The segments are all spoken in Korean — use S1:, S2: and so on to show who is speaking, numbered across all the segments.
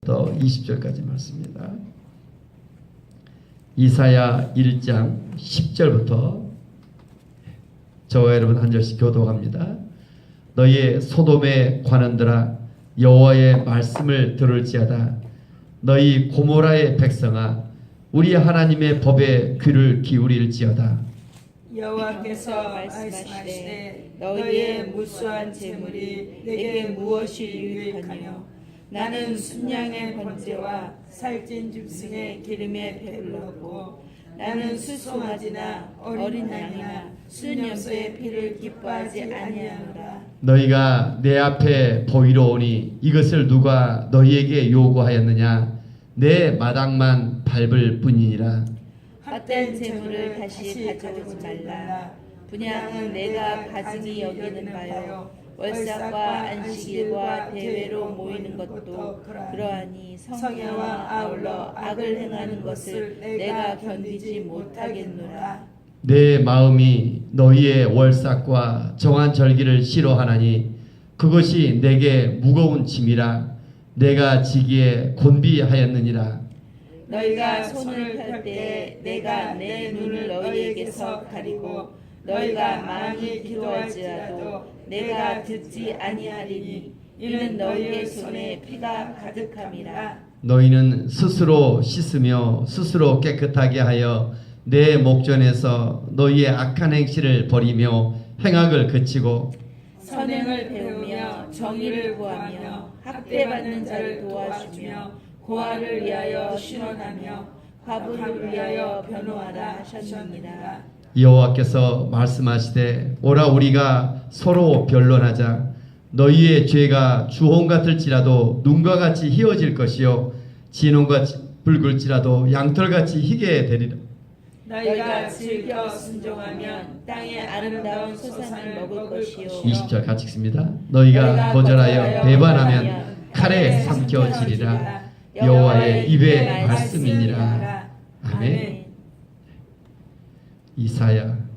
S1: 또 20절까지 말씀입니다. 이사야 1장 10절부터 저와 여러분 한 절씩 교독합니다. 너희의 소돔의 관원들아 여호와의 말씀을 들을지어다. 너희 고모라의 백성아 우리 하나님의 법에 귀를 기울일지어다.
S2: 여호와께서 말씀하시되 너희의 무수한 재물이 내게 무엇이 유익하뇨. 나는 순양의 번제와 살찐 짐승의 기름에 배불렀고 나는 수송아지나 어린 양이나 순염소의 피를 기뻐하지 아니하노라.
S1: 너희가 내 앞에 보이러 오니 이것을 누가 너희에게 요구하였느냐. 내 마당만 밟을 뿐이니라.
S2: 헛된 재물을 다시 가져오지 말라. 분양은 내가 가증히 여기는 바요. 월삭과 안식일과 대회로 모이는 것도 그러하니 성회와 아울러 악을 행하는 것을 내가 견디지 못하겠노라.
S1: 내 마음이 너희의 월삭과 정한 절기를 싫어하나니 그것이 내게 무거운 짐이라. 내가 지기에 곤비하였느니라.
S2: 너희가 손을 펼 때에 내가 내 눈을 너희에게서 가리고 너희가 많이 기도할지라도 내가 듣지 아니하리니 이는 너희의 손에 피가 가득함이라.
S1: 너희는 스스로 씻으며 스스로 깨끗하게 하여 내 목전에서 너희의 악한 행실을 버리며 행악을 그치고
S2: 선행을 배우며 정의를 구하며 학대받는 자를 도와주며 고아를 위하여 신원하며 과부를 위하여 변호하라 하셨느니라.
S1: 여호와께서 말씀하시되 오라 우리가 서로 변론하자. 너희의 죄가 주홍 같을지라도 눈과 같이 희어질 것이요 진홍같이 붉을지라도 양털같이 희게 되리라.
S2: 너희가 즐겨 순종하면 땅의 아름다운 소산을 먹을 것이요.
S1: 20절 같이 읽습니다. 너희가 거절하여 배반하면 칼에 삼켜지리라. 여호와의 입의 말씀이니라. 아멘. 이사야는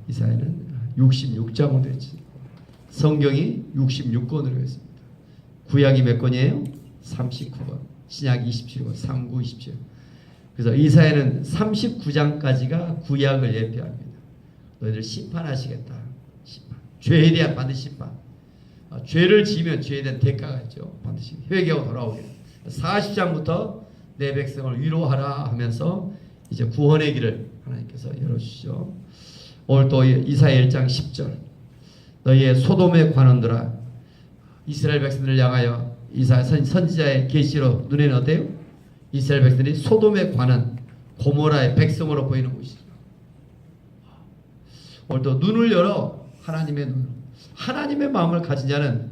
S1: 66장으로 되어 있습니다. 성경이 66권으로 되어 있습니다. 구약이 몇 권이에요? 39권. 신약 27권. 39, 27. 그래서 이사야는 39장까지가 구약을 예표합니다. 너희들 심판하시겠다. 심판. 죄에 대한 반드시 심판. 죄를 지으면 죄에 대한 대가가 있죠. 반드시 회개하고 돌아오게. 40장부터 내 백성을 위로하라 하면서 이제 구원의 길을 하나님께서 열어주시죠. 오늘 또 이사야 1장 10절 너희의 소돔의 관원들아. 이스라엘 백성들을 향하여 이사야 선지자의 계시로 눈에는 어때요? 이스라엘 백성들이 소돔의 관원 고모라의 백성으로 보이는 것이죠. 오늘 또 눈을 열어 하나님의 눈, 하나님의 마음을 가진 자는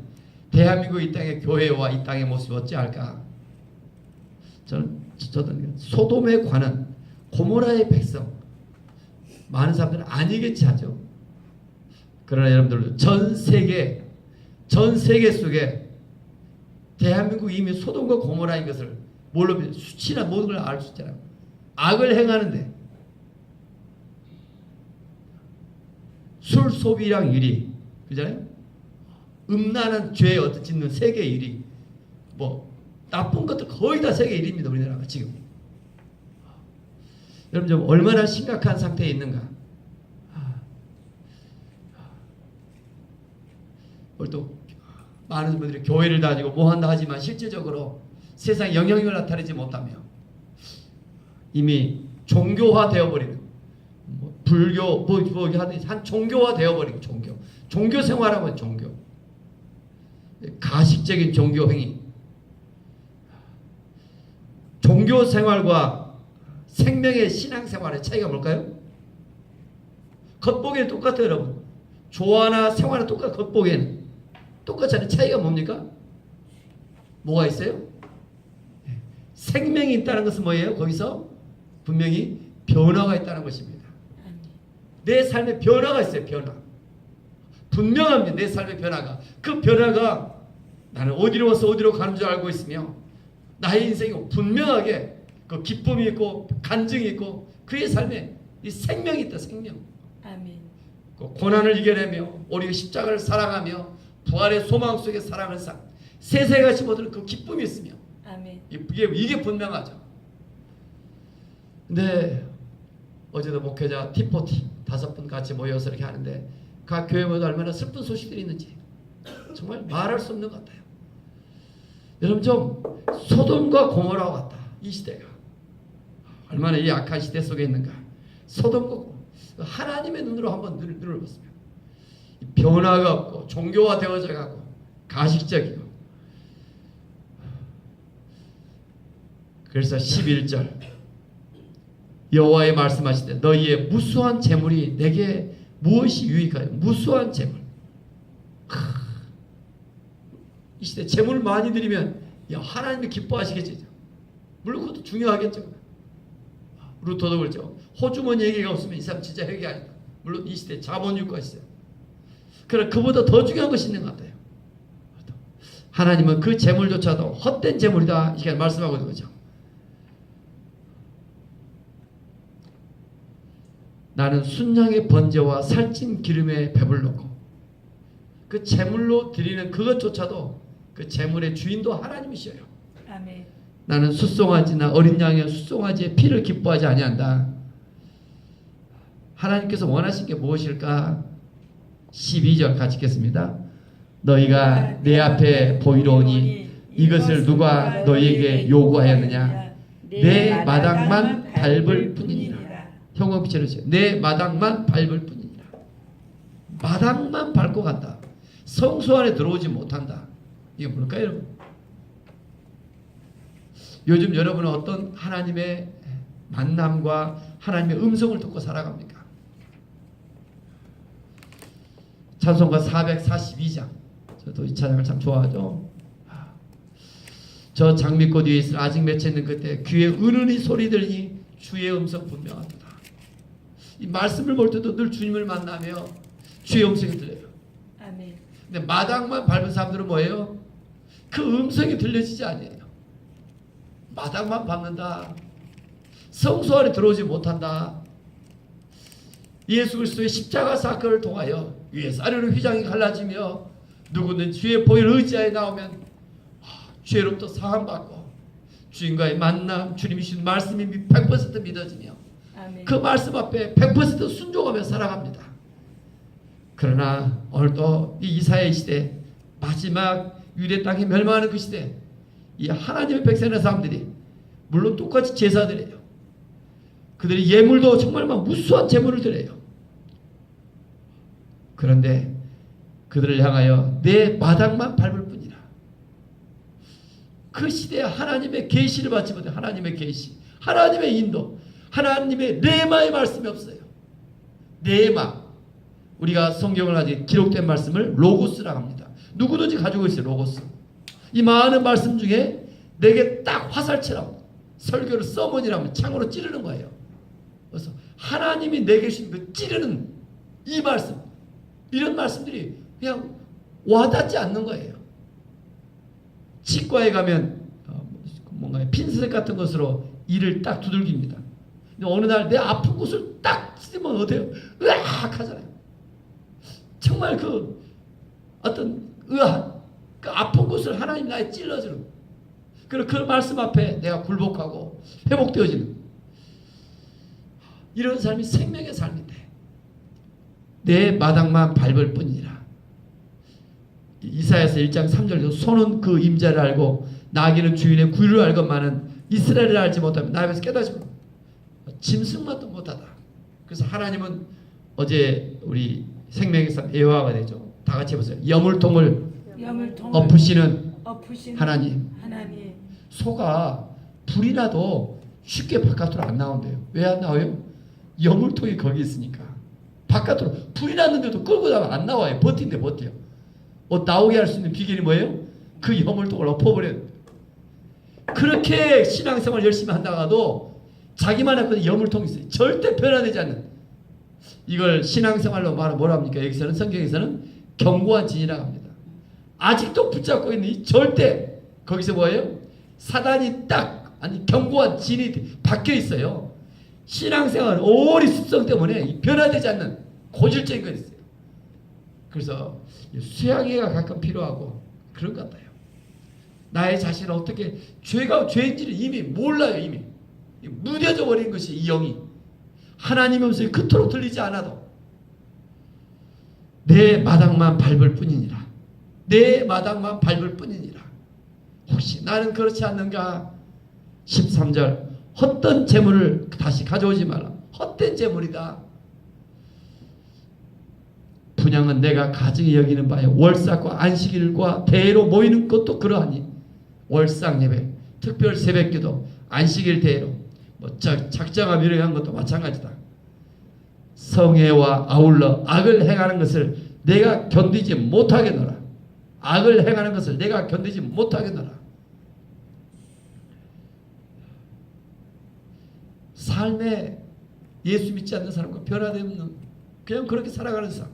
S1: 대한민국 이 땅의 교회와 이 땅의 모습이 어찌할까? 저는 소돔의 관원 고모라의 백성, 많은 사람들은 아니겠지 하죠. 그러나 여러분들 전 세계 속에 대한민국 이미 소돔과 고모라인 것을 뭘로 수치나 모든 걸 알 수 있잖아요. 악을 행하는데 술 소비량 1위, 그잖아요. 음란한 죄에 어떤 짓는 세계 1위, 뭐 나쁜 것들 거의 다 세계 1위입니다. 우리나라가 지금. 여러분 좀 얼마나 심각한 상태에 있는가. 오늘 또 많은 분들이 교회를 다니고 뭐 한다 하지만 실제적으로 세상에 영향력을 나타내지 못하며 이미 종교화 되어버리는 불교 뭐 하든지 한 종교화 되어버리고 종교 생활하면 종교 가식적인 종교 행위 종교 생활과 생명의 신앙생활의 차이가 뭘까요? 겉보기에는 똑같아요. 여러분 조화나 생활은 똑같아요. 겉보기에는 똑같잖아요. 차이가 뭡니까? 뭐가 있어요? 생명이 있다는 것은 뭐예요? 거기서 분명히 변화가 있다는 것입니다. 내 삶에 변화가 있어요. 변화 분명합니다. 내 삶의 변화가. 그 변화가 나는 어디로 와서 어디로 가는 줄 알고 있으며 나의 인생이 분명하게 그 기쁨이 있고 간증이 있고 그의 삶에 이 생명이 있다. 생명.
S2: 아멘.
S1: 그 고난을 이겨내며 우리가 십자가를 사랑하며 부활의 소망 속에 사랑을 세세같이 모든 그 기쁨이 있으며
S2: 아멘.
S1: 이게 분명하죠. 근데 어제도 목회자 티포티 5분 같이 모여서 이렇게 하는데 각 교회마다 얼마나 슬픈 소식들이 있는지 정말 말할 수 없는 것 같아요. 여러분 좀 소돔과 고모라와 같다. 이 시대가 얼마나 이 악한 시대 속에 있는가. 소돔과 고모라. 하나님의 눈으로 한번 눈을 보시면 변화가 없고 종교화되어져 가고 가식적이고. 그래서 11절 여호와의 말씀하시되 너희의 무수한 재물이 내게 무엇이 유익하여. 무수한 재물. 이 시대 재물을 많이 드리면 하나님이 기뻐하시겠죠. 물론 그것도 중요하겠죠. 루터도 그렇죠. 호주머니 얘기가 없으면 이 사람 진짜 회개 아니다. 물론 이 시대에 자본주의가 있어요. 그러나 그보다 더 중요한 것이 있는 것 같아요. 하나님은 그 재물조차도 헛된 재물이다 이렇게 말씀하고 있는 거죠. 나는 순양의 번제와 살찐 기름에 배불렀고. 그 재물로 드리는 그것조차도 그 재물의 주인도 하나님이셔요.
S2: 아멘.
S1: 나는 숫송아지나 어린 양의 숫송아지의 피를 기뻐하지 아니한다. 하나님께서 원하신 게 무엇일까? 12절 같이 읽겠습니다. 너희가 내 앞에 보이로오니 이것을 누가 너희에게 요구하였느냐? 내 마당만 밟을 뿐이니라. 형광빛으로 해주세요. 내 마당만 밟을 뿐이니라. 마당만 밟고 간다. 성소 안에 들어오지 못한다. 이게 뭘까요, 여러분? 요즘 여러분은 어떤 하나님의 만남과 하나님의 음성을 듣고 살아갑니까? 찬송가 442장. 저도 이 찬양을 참 좋아하죠. 저 장미꽃 위에 있을 아직 맺혀 있는 그때 귀에 은은히 소리 들으니 주의 음성 분명하도다. 이 말씀을 볼 때도 늘 주님을 만나며 주의 음성이 들려요.
S2: 아멘.
S1: 근데 마당만 밟은 사람들은 뭐예요? 그 음성이 들려지지 않아요. 마당만 밟는다. 성소 안에 들어오지 못한다. 예수 그리스도의 십자가 사건을 통하여 위에서 아래로 휘장이 갈라지며 누구든 주의 보혈 의지하에 나오면 죄로부터 사함받고 주님과의 만남, 주님이 주신 말씀이 100% 믿어지며
S2: 아멘.
S1: 그 말씀 앞에 100% 순종하며 살아갑니다. 그러나 오늘도 이 이사야의 시대, 마지막 유대 땅이 멸망하는 그 시대, 이 하나님의 백성의 사람들이 물론 똑같이 제사 드려요. 그들이 예물도 정말 막 무수한 제물을 드려요. 그런데 그들을 향하여 내 마당만 밟을 뿐이라. 그 시대에 하나님의 계시를 받지 못해. 하나님의 계시, 하나님의 인도, 하나님의 레마의 말씀이 없어요. 레마, 우리가 성경을 아직 기록된 말씀을 로고스라고 합니다. 누구든지 가지고 있어요. 로고스. 이 많은 말씀 중에 내게 딱 화살처럼 설교를 서머니라면 창으로 찌르는 거예요. 그래서 하나님이 내게 주신 그 찌르는 이 말씀, 이런 말씀들이 그냥 와닿지 않는 거예요. 치과에 가면 뭔가 핀셋 같은 것으로 이를 딱 두들깁니다. 근데 어느 날 내 아픈 곳을 딱 찌르면 어때요? 으악 하잖아요. 정말 그 어떤 으악, 그 아픈 곳을 하나님 나에 찔러주는, 그리고 그 말씀 앞에 내가 굴복하고 회복되어지는 이런 삶이 생명의 삶인데 내 마당만 밟을 뿐이라. 이사야서 1장 3절에서 소는 그 임자를 알고 나귀는 주인의 구유를 알건만은 이스라엘을 알지 못하면 나 앞에서 깨닫지 못, 짐승만도 못하다. 그래서 하나님은 어제 우리 생명의 삶 예화가 되죠. 다 같이 해보세요. 여물통을 엎으시는 하나님. 소가 불이 나도 쉽게 바깥으로 안 나온대요. 왜 안 나와요? 여물통이 거기 있으니까. 바깥으로 불이 났는데도 끌고 나면 안 나와요. 버틴대 버텨요. 나오게 할 수 있는 비결이 뭐예요? 그 여물통을 엎어버려야 돼요. 그렇게 신앙생활 열심히 한다가도 자기만의 그 여물통이 있어요. 절대 변화되지 않는. 이걸 신앙생활로 말하면 뭐라 합니까? 여기서는 성경에서는 견고한 진이라고 합니다. 아직도 붙잡고 있는 이 절대, 거기서 뭐예요? 사단이 딱 아니 견고한 진이 박혀 있어요. 신앙생활 오리 습성 때문에 변화되지 않는 고질적인 것 있어요. 그래서 수양회가 가끔 필요하고 그런 것 같아요. 나의 자신을 어떻게 죄가 죄인지를 이미 몰라요. 이미 무뎌져 버린 것이 이 영이. 하나님의 음성이 그토록 들리지 않아도 내 마당만 밟을 뿐이니라. 내 마당만 밟을 뿐이니라. 혹시 나는 그렇지 않는가? 13절 헛된 재물을 다시 가져오지 마라. 헛된 재물이다. 분향은 내가 가증히 여기는 바요 월삭과 안식일과 대회로 모이는 것도 그러하니 월삭 예배, 특별 새벽기도, 안식일 대회로 작정함 이러한 것도 마찬가지다. 성회와 아울러 악을 행하는 것을 내가 견디지 못하겠노라. 악을 행하는 것을 내가 견디지 못하겠노라. 삶에 예수 믿지 않는 사람과 변화되지 없는 그냥 그렇게 살아가는 사람.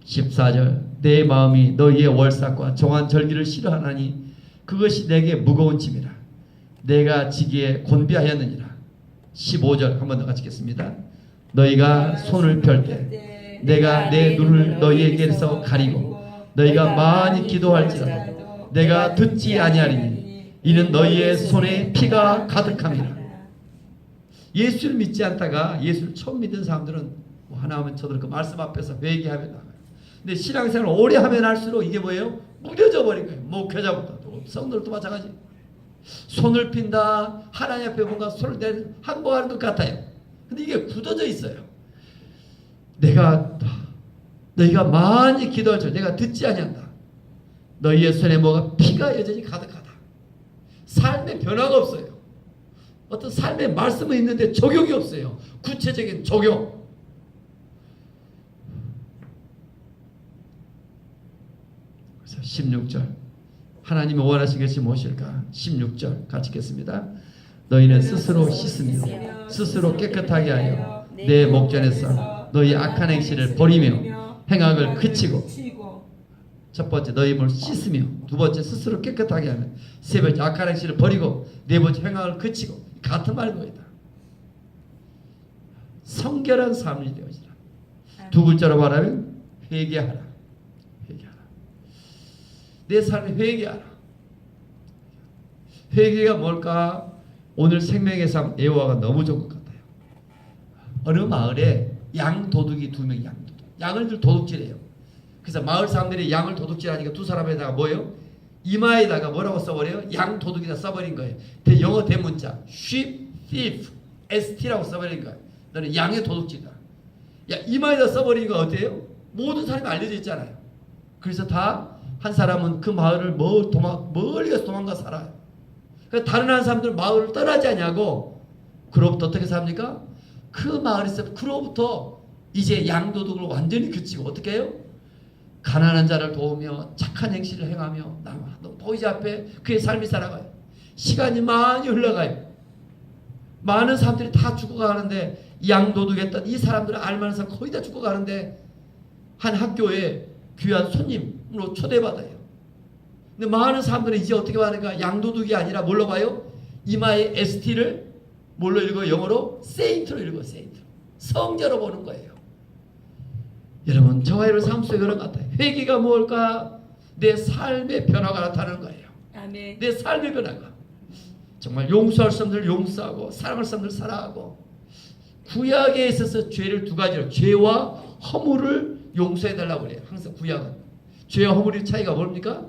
S1: 14절 내 마음이 너희의 월삭과 정한 절기를 싫어하나니 그것이 내게 무거운 짐이라. 내가 지기에 곤비하였느니라. 15절 한 번 더 같이 읽겠습니다. 너희가 손을 펼 때 내가 내 눈을 너희에게서 가리고 너희가 많이 기도할지라도 내가 듣지 아니하리니 이는 너희의 손에 피가 가득함이라. 예수를 믿지 않다가 예수를 처음 믿는 사람들은 뭐 하나 하면 저들 그 말씀 앞에서 회개하며 나가요. 근데 신앙생활을 오래 하면 할수록 이게 뭐예요? 무뎌져 버린 거예요. 목회자부터 성도들도 마찬가지. 손을 핀다. 하나님 앞에 뭔가 손을 댄 항복하는 것 같아요. 근데 이게 굳어져 있어요. 너희가 많이 기도할 줄 내가 듣지 아니한다. 너희의 손에 뭐가 피가 여전히 가득하다. 삶의 변화가 없어요. 어떤 삶의 말씀은 있는데 적용이 없어요. 구체적인 적용. 그래서 16절 하나님이 원하신 것이 무엇일까? 16절 같이 읽겠습니다. 너희는 스스로 씻으며 스스로 깨끗하게 하여 내 목전에서 너희 악한 행실을 버리며 행악을 그치고. 첫 번째 너희 몸을 씻으며, 두 번째 스스로 깨끗하게 하며, 세 번째 악한 행실을 버리고, 네 번째 행악을 그치고. 같은 말입니다. 성결한 삶이 되어지라. 두 글자로 말하면 회개하라. 회개하라. 내 삶에 회개하라. 회개가 뭘까? 오늘 생명의 삶 애호가가 너무 좋은 것 같아요. 어느 마을에 양 도둑이 2명 양을 들 도둑질해요. 그래서 마을 사람들이 양을 도둑질하니까 두 사람에다가 뭐예요? 이마에다가 뭐라고 써버려요? 양 도둑이다 써버린 거예요. 영어 대문자 sheep thief st라고 써버린 거예요. 너는 양의 도둑질이다. 야, 이마에다 써버린 거 어때요? 모든 사람이 알려져 있잖아요. 그래서 다 한 사람은 그 마을을 멀리 가서 도망가 살아요. 그러니까 다른 한 사람들은 마을을 떠나지 않냐고. 그로부터 어떻게 삽니까? 그 마을에서 그로부터 이제 양도둑을 완전히 그치고 어떻게 해요? 가난한 자를 도우며 착한 행실을 행하며 보이지 앞에 그의 삶이 살아가요. 시간이 많이 흘러가요. 많은 사람들이 다 죽어가는데 양도둑했던 이 사람들을 알만한 사람 거의 다 죽어가는데 한 학교에 귀한 손님으로 초대받아요. 근데 많은 사람들은 이제 어떻게 하는가? 양도둑이 아니라 뭘로 봐요? 이마에 ST를 뭘로 읽어요? 영어로 세인트로 읽어요. 세인트. 성자로 보는 거예요. 여러분 저와 여러분 삶 속에 그런 것 같아요. 회개가 뭘까? 내 삶의 변화가 나타나는 거예요.
S2: 아멘.
S1: 내 삶의 변화가. 정말 용서할 사람들 용서하고 사랑할 사람들 사랑하고. 구약에 있어서 죄를 두 가지로 죄와 허물을 용서해달라고 그래요. 항상 구약은. 죄와 허물의 차이가 뭡니까?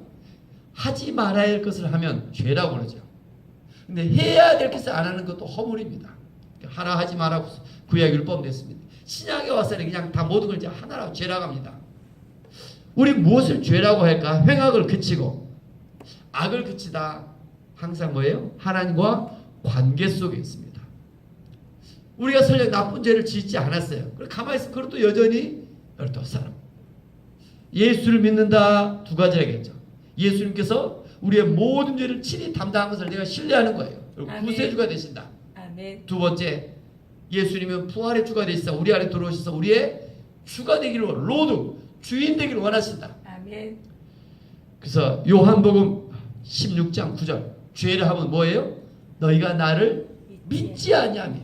S1: 하지 말아야 할 것을 하면 죄라고 그러죠. 근데 해야 될 것을 안 하는 것도 허물입니다. 하나 하지 말라고 구약 율법 냈습니다. 신약에 와서는 그냥 다 모든 걸 이제 하나라고 죄라고 합니다. 우리 무엇을 죄라고 할까? 행악을 그치고. 악을 그치다. 항상 뭐예요? 하나님과 관계 속에 있습니다. 우리가 설령 나쁜 죄를 짓지 않았어요. 가만히 있으면 그것도 여전히 12사람. 예수를 믿는다. 두 가지라겠죠. 예수님께서 우리의 모든 죄를 친히 담당한 것을 내가 신뢰하는 거예요. 구세주가 되신다.
S2: 아멘.
S1: 두 번째, 예수님은 부활의 주가 되시사 우리 안에 들어오셔서 우리의 주가 되기를 로드, 주인 되기를 원하신다.
S2: 아멘.
S1: 그래서 요한복음 16장 9절 죄를 하면 뭐예요? 너희가 나를 믿지 아니하며.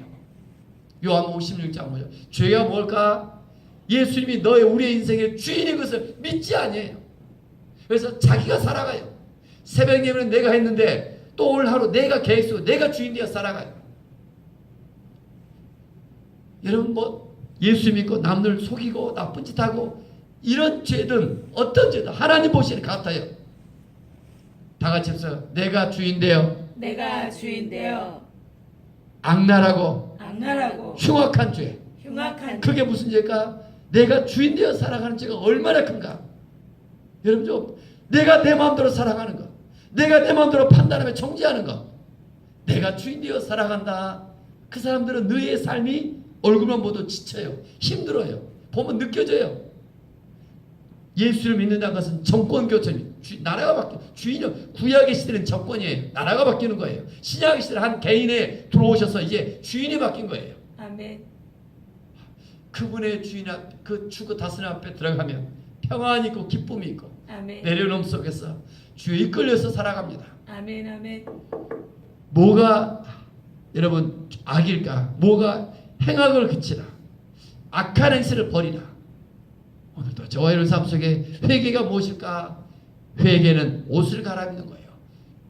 S1: 요한복음 16장 9절 죄가 뭘까? 예수님이 우리의 인생의 주인인 것을 믿지 아니해요. 그래서 자기가 살아가요. 새벽 예배는 내가 했는데 또 오늘 하루 내가 계획 쓰고 내가 주인 되어 살아가요. 여러분 뭐 예수 믿고 남들 속이고 나쁜 짓 하고 이런 죄든 어떤 죄든 하나님 보시는 같아요. 다 같이 해서 내가 주인 되어
S2: 내가 주인 되어
S1: 악랄하고
S2: 악랄하고
S1: 흉악한 죄.
S2: 흉악한
S1: 그게 무슨 죄일까? 내가 주인 되어 살아가는 죄가 얼마나 큰가? 여러분 좀 내가 내 마음대로 살아가는 거, 내가 내 마음대로 판단하며 정죄하는 거, 내가 주인 되어 살아간다. 그 사람들은 너의 삶이 얼굴만 보도 지쳐요. 힘들어요. 보면 느껴져요. 예수를 믿는다는 것은 정권 교체입니다. 나라가 바뀌어. 주인은 구약의 시대는 정권이에요. 나라가 바뀌는 거예요. 신약의 시대는 한 개인에 들어오셔서 이제 주인이 바뀐 거예요.
S2: 아멘.
S1: 그분의 주인 앞, 그 주고 다스림 앞에 들어가면 평안이 있고 기쁨이 있고
S2: 아멘.
S1: 내려놓음 속에서 주에 이끌려서 살아갑니다.
S2: 아멘. 아멘.
S1: 뭐가 여러분 악일까? 뭐가 행악을 그치라. 악한 행실을 버리라. 오늘도 저와 여러분 삶 속에 회개가 무엇일까? 회개는 옷을 갈아입는 거예요.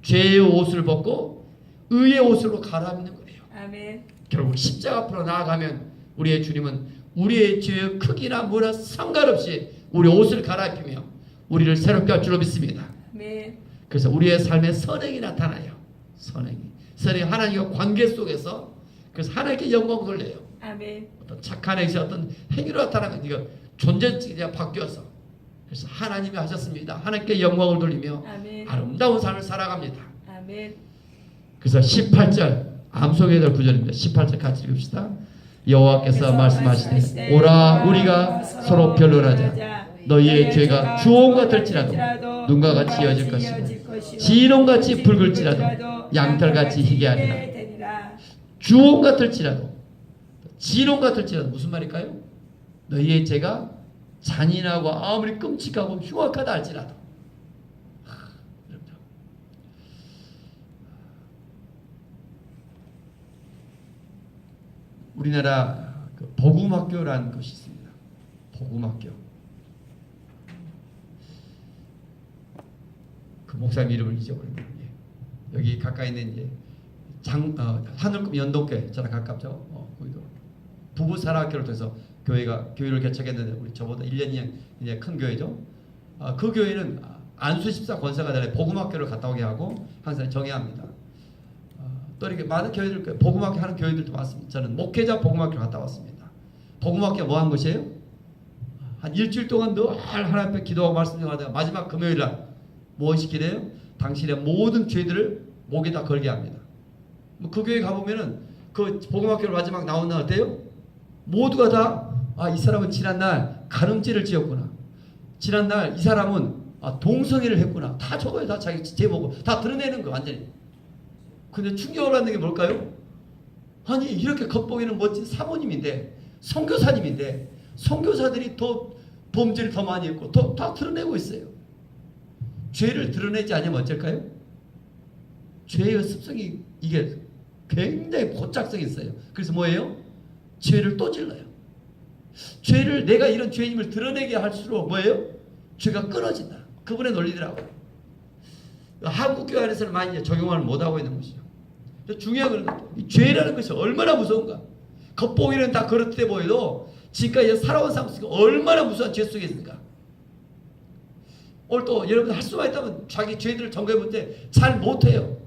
S1: 죄의 옷을 벗고 의의 옷으로 갈아입는 거예요.
S2: 아멘.
S1: 결국 십자가 앞으로 나아가면 우리의 주님은 우리의 죄의 크기나 뭐나 상관없이 우리 옷을 갈아입히며 우리를 새롭게 할 줄로 믿습니다.
S2: 아멘.
S1: 그래서 우리의 삶에 선행이 나타나요. 선행이 하나님과 관계 속에서 그래서 하나님께 영광을 돌려요.
S2: 아멘.
S1: 어떤 착한 행실 어떤 행위로 나타나는 이거 존재가 바뀌어서 그래서 하나님이 하셨습니다. 하나님께 영광을 돌리며
S2: 아멘.
S1: 아름다운 삶을 살아갑니다.
S2: 아멘.
S1: 그래서 18절 암송해야 될 구절입니다. 18절 같이 읽읍시다. 여호와께서 말씀하시되 오라 우리가 서로 변론하자. 너희의 죄가 주홍 같을지라도 눈과 같이 이어질 것이고 진홍같이 붉을지라도 양털같이 희게 하리라. 주홍 같을지라도 진홍 같을지라도 무슨 말일까요? 너희의 죄가 잔인하고 아무리 끔찍하고 흉악하다 할지라도 우리나라 그 복음학교라는 것이 있습니다. 복음학교. 그 목사님 이름을 잊어버렸네요. 여기 가까이 있는 이제 하늘급 연동교회 저랑 가깝죠. 거기도 부부 사랑학교를 통해서 교회를 개척했는데 우리 저보다 1년 2년 이제 큰 교회죠. 그 교회는 안수 14 권사가 되는 복음학교를 갔다 오게 하고 항상 정해합니다. 또 이렇게 많은 교회들 복음학교 하는 교회들도 많습니다. 저는 목회자 복음학교 갔다 왔습니다. 복음학교 뭐 한 것이에요? 한 일주일 동안 늘 하나님 앞에 기도하고 말씀하다가 마지막 금요일 날 무엇이기래요? 당신의 모든 죄들을 목에다 걸게 합니다. 그 교회 가보면은 그 복음학교를 마지막 나온 날 어때요? 모두가 다 이 사람은 지난날 간음죄를 지었구나. 지난날 이 사람은 동성애를 했구나. 다 적어요. 다 자기 제목을 다 드러내는 거 완전히. 근데 충격을 받는 게 뭘까요? 아니 이렇게 겉보이는 멋진 사모님인데 선교사님인데 선교사들이 더 범죄를 더 많이 했고 다 드러내고 있어요. 죄를 드러내지 않으면 어쩔까요? 죄의 습성이 이게 굉장히 고착성이 있어요. 그래서 뭐예요? 죄를 또 질러요. 죄를 내가 이런 죄임을 드러내게 할수록 뭐예요? 죄가 끊어진다. 그분의 논리더라고요. 한국 교회 안에서는 많이 적용을 못하고 있는 것이죠. 중요한 건 이 죄라는 것이 얼마나 무서운가. 겉보기는 다 그렇게 보여도 지금까지 살아온 삶 속에 얼마나 무서운 죄 속에 있는가. 오늘 또 여러분 할 수만 있다면 자기 죄들을 점검해 볼 때 잘 못해요.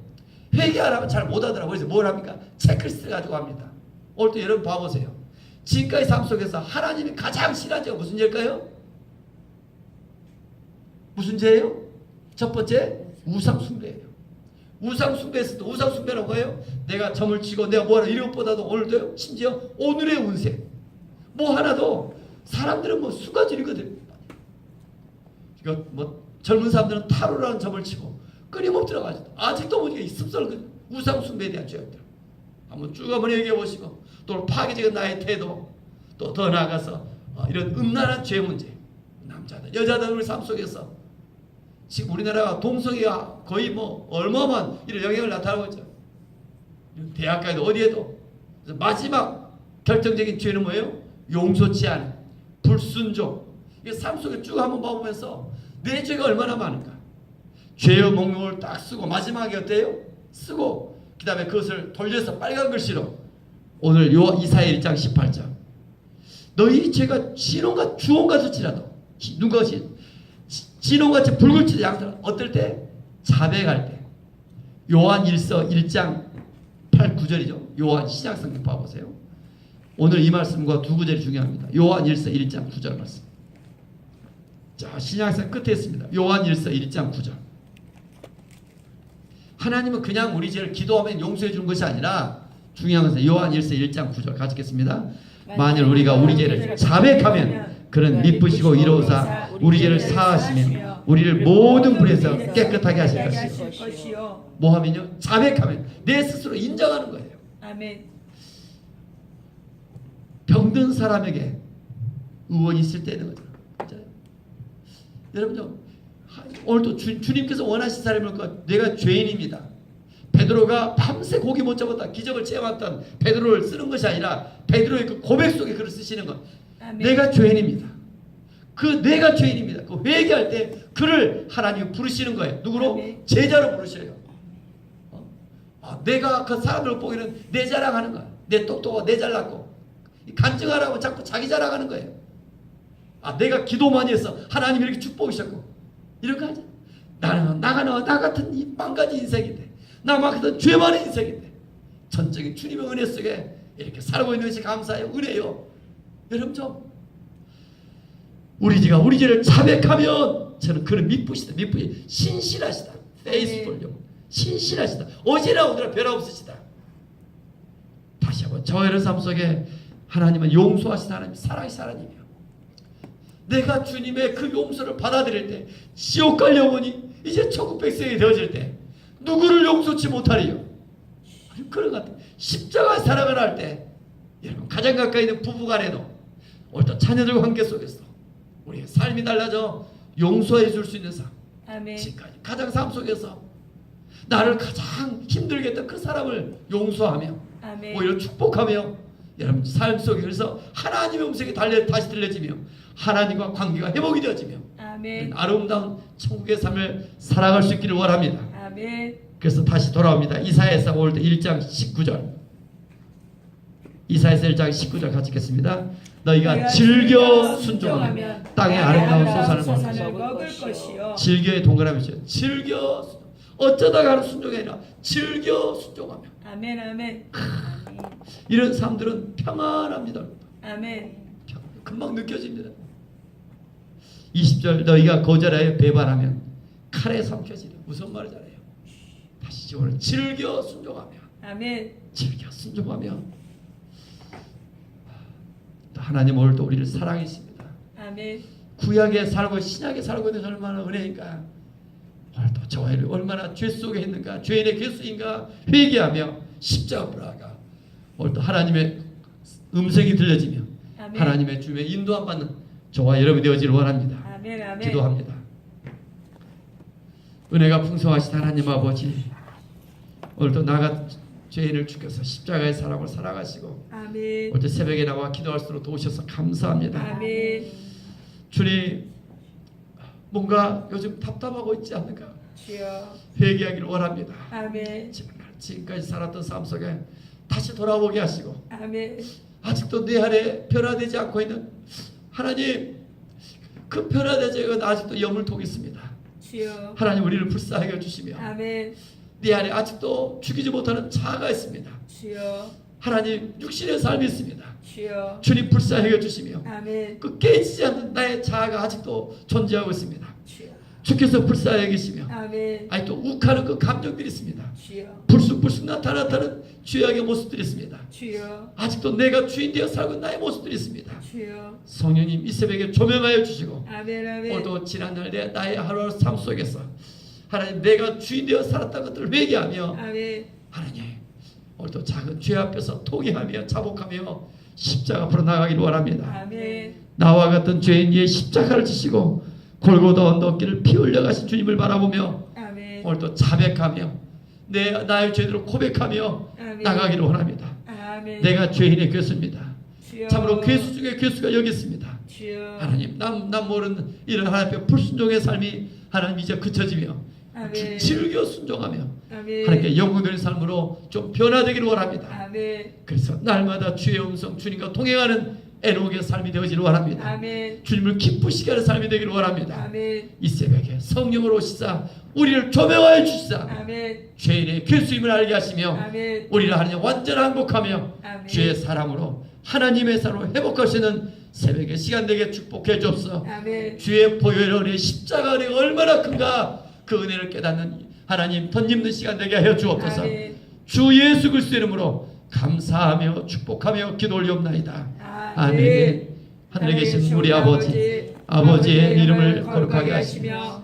S1: 회개하라면 잘 못하더라고요. 그래서 뭘 합니까? 체크리스트를 가지고 합니다. 오늘 또 여러분 봐보세요. 지금까지 삶 속에서 하나님이 가장 싫어하는 죄가 무슨 죄일까요? 무슨 죄예요? 첫 번째 우상숭배예요. 우상숭배에서도 우상숭배라고 해요. 내가 점을 치고 내가 뭐하라 이런 것보다도 오늘도요. 심지어 오늘의 운세 뭐 하나도 사람들은 뭐 수가질이거든. 이거 뭐 젊은 사람들은 타로라는 점을 치고 끊임없이 들어가지고 아직도 뭐 이게 습설 우상숭배에 대한 죄악들 한번 쭉 한번 얘기해 보시고 또 파괴적인 나의 태도 또 더 나아가서 이런 음란한 죄 문제 남자들 여자들 우리 삶 속에서 지금 우리나라가 동성애가 거의 뭐 얼마만 이런 영향을 나타나고 있죠. 대학가에도 어디에도. 그래서 마지막 결정적인 죄는 뭐예요? 용서치 않은 불순종. 이 삶 속에 쭉 한번 봐보면서 내 죄가 얼마나 많은가. 죄의 목록을 딱 쓰고 마지막에 어때요? 쓰고 그 다음에 그것을 돌려서 빨간 글씨로 오늘 이사야 1장 18절 너희 죄가 진홍과 주홍같을지라도 눈같이 진홍같이 붉을지라도 양털 어떨 때? 자백할 때. 요한 1서 1장 8, 9절이죠. 요한 신약성경 봐보세요. 오늘 이 말씀과 두 구절이 중요합니다. 요한 1서 1장 9절 말씀. 자, 신약성 끝에 있습니다. 요한 1서 1장 9절. 하나님은 그냥 우리 죄를 기도하면 용서해 주는 것이 아니라 중요한 것은 요한 1서 1장 9절 같이 읽겠습니다. 만일 우리가 우리 죄를 자백하면 그는 미쁘시고 이로우사 우리 죄를 사하시며 우리를 모든 불에서 깨끗하게 하실 것이요. 뭐 하면요? 자백하면 내 스스로 인정하는 거예요.
S2: 아멘.
S1: 병든 사람에게 의원이 있을 때 있는 거죠. 맞아요? 여러분 오늘도 주님께서 원하신 사람이니까 내가 죄인입니다. 베드로가 밤새 고기 못 잡았다 기적을 체험했던 베드로를 쓰는 것이 아니라 베드로의 그 고백 속에 글을 쓰시는 것.
S2: 아멘.
S1: 내가 죄인입니다. 그 내가 죄인입니다. 그 회개할 때 그를 하나님이 부르시는 거예요. 누구로?
S2: 아멘.
S1: 제자로 부르셔요. 내가 그 사람을 보기는 내 자랑하는 거야. 내 똑똑하고 내 잘났고 간증하라고 자꾸 자기 자랑하는 거예요. 내가 기도 많이 해서 하나님이 이렇게 축복이셨고 이런 거 하죠. 나는 나 같은 이 망가진 인생인데 나 같은 죄 많은 인생인데 전적인 주님의 은혜 속에 이렇게 살고 있는 것이 감사해요. 은혜요. 여러분 좀 우리 죄를 자백하면 저는 그를 미쁘시다. 신실하시다. 페이스풀요. 신실하시다. 어제나 오늘나 변함없으시다. 다시 한번 저의 삶 속에 하나님은 용서하신 하나님, 사랑하신 하나님이요. 내가 주님의 그 용서를 받아들일 때 지옥 갈 영혼이 이제 천국 백성이 되어질 때 누구를 용서치 못하리요. 그런 것 같아요. 십자가의 사랑을 할 때 여러분 가장 가까이 있는 부부간에도 오늘 자녀들과 관계 속에서 우리의 삶이 달라져 용서해 줄 수 있는 삶.
S2: 아멘.
S1: 지금까지 가장 삶 속에서 나를 가장 힘들게 했던 그 사람을 용서하며
S2: 아멘.
S1: 오히려 축복하며 여러분 삶 속에 그래서 하나님의 음성이 다시 들려지며 하나님과 관계가 회복이 되어지며
S2: 아멘.
S1: 아름다운 천국의 삶을 살아갈 수 있기를 원합니다.
S2: 아멘.
S1: 그래서 다시 돌아옵니다. 이사야서 올 때 1장 19절 이사야서 1장 19절 같이 읽겠습니다. 너희가 즐겨 순종하면 땅의 아름다운 소산을
S2: 먹을 것이요.
S1: 즐겨의 동그라미죠. 즐겨 어쩌다가 하는 순종이 아니라 즐겨 순종하며
S2: 아멘. 아멘.
S1: 이런 사람들은 평안합니다.
S2: 아멘.
S1: 금방 느껴집니다. 20절 너희가 거절하여 배반하면 칼에 삼켜지는 무슨 말이잖아요. 다시 오늘 즐겨 순종하며
S2: 아멘.
S1: 즐겨 순종하며 하나님 오늘도 우리를 사랑하십니다.
S2: 아멘.
S1: 구약에 살고 신약에 살고 있는 얼마나 은혜인가. 오늘도 저희를 얼마나 죄 속에 있는가. 죄인의 괴수인가 회개하며 십자가 불화가 오늘도 하나님의 음성이 들려지며
S2: 아멘.
S1: 하나님의 주님의 인도함 받는 저와 여러분이 되어지를 원합니다.
S2: 아멘. 아멘.
S1: 기도합니다. 은혜가 풍성하신 하나님 아버지 오늘도 나가 죄인을 주께서 십자가의 사랑을 살아가시고
S2: 아멘.
S1: 오늘 새벽에 나와 기도할수록 도우셔서 감사합니다.
S2: 아멘.
S1: 주님 뭔가 요즘 답답하고 있지 않는가
S2: 주여.
S1: 회개하기를 원합니다.
S2: 아멘.
S1: 지금까지 살았던 삶 속에 다시 돌아보게 하시고
S2: 아멘.
S1: 아직도 내 안에 변화되지 않고 있는 하나님 그 변화되지 않은 아직도 여물통이 있습니다.
S2: 주여.
S1: 하나님 우리를 불쌍하게 해주시며
S2: 아멘.
S1: 내 안에 아직도 죽이지 못하는 자아가 있습니다.
S2: 주여.
S1: 하나님 육신의 삶이 있습니다.
S2: 주여.
S1: 주님 불쌍하게 해주시며
S2: 아멘.
S1: 그 깨지지 않는 나의 자아가 아직도 존재하고 있습니다.
S2: 주여.
S1: 주께서 불쌍하게 계시며
S2: 아멘.
S1: 아직도 욱하는 그 감정들이 있습니다.
S2: 주여.
S1: 불쑥불쑥 나타나는 죄악의 모습들이 있습니다.
S2: 주여.
S1: 아직도 내가 주인 되어 살고 있는 나의 모습들이 있습니다.
S2: 주여.
S1: 성령님 이 새벽에 조명하여 주시고
S2: 아멘. 아멘.
S1: 오늘도 지난날 나의 하루하루 삶 속에서 하나님 내가 주인 되어 살았다는 것들을 회개하며
S2: 아멘.
S1: 하나님 오늘도 작은 죄 앞에서 통회하며 자복하며 십자가 앞으로 나가기를 원합니다.
S2: 아멘.
S1: 나와 같은 죄인 위에 십자가를 지시고 골고다 언덕길을 피 흘려 가신 주님을 바라보며
S2: 아멘.
S1: 오늘도 자백하며 나의 죄들을 고백하며
S2: 아멘.
S1: 나가기를 원합니다.
S2: 아멘.
S1: 내가 죄인의 괴수입니다.
S2: 주여.
S1: 참으로 괴수 중에 괴수가 여기 있습니다.
S2: 주여.
S1: 하나님 남 모르는 이런 하나님 앞에 불순종의 삶이 하나님 이제 그쳐지며
S2: 아멘.
S1: 즐겨 순종하며
S2: 아멘.
S1: 하나님께 영광되는 삶으로 좀 변화되기를 원합니다.
S2: 아멘.
S1: 그래서 날마다 주의 음성 주님과 동행하는 에녹의 삶이 되어지를 원합니다.
S2: 아멘.
S1: 주님을 기쁘시게 하는 삶이 되기를 원합니다.
S2: 아멘.
S1: 이 새벽에 성령으로 오시사 우리를 조명하여 주시사
S2: 아멘.
S1: 죄인의 괴수임을 알게 하시며
S2: 아멘.
S1: 우리를 하나님 완전 항복하며
S2: 아멘.
S1: 주의 사랑으로 하나님의 사랑으로 회복하시는 새벽의 시간 되게 축복해 주옵소서.
S2: 아멘.
S1: 주의 보혈의 은혜 십자가 은혜가 얼마나 큰가 그 은혜를 깨닫는 하나님 덧입는 시간 되게 하여 주옵소서.
S2: 아멘.
S1: 주 예수 그리스도 이름으로 감사하며 축복하며 기도 올리옵나이다. 아멘. 하늘에 계신 우리 아버지의 이름을 거룩하게 하시며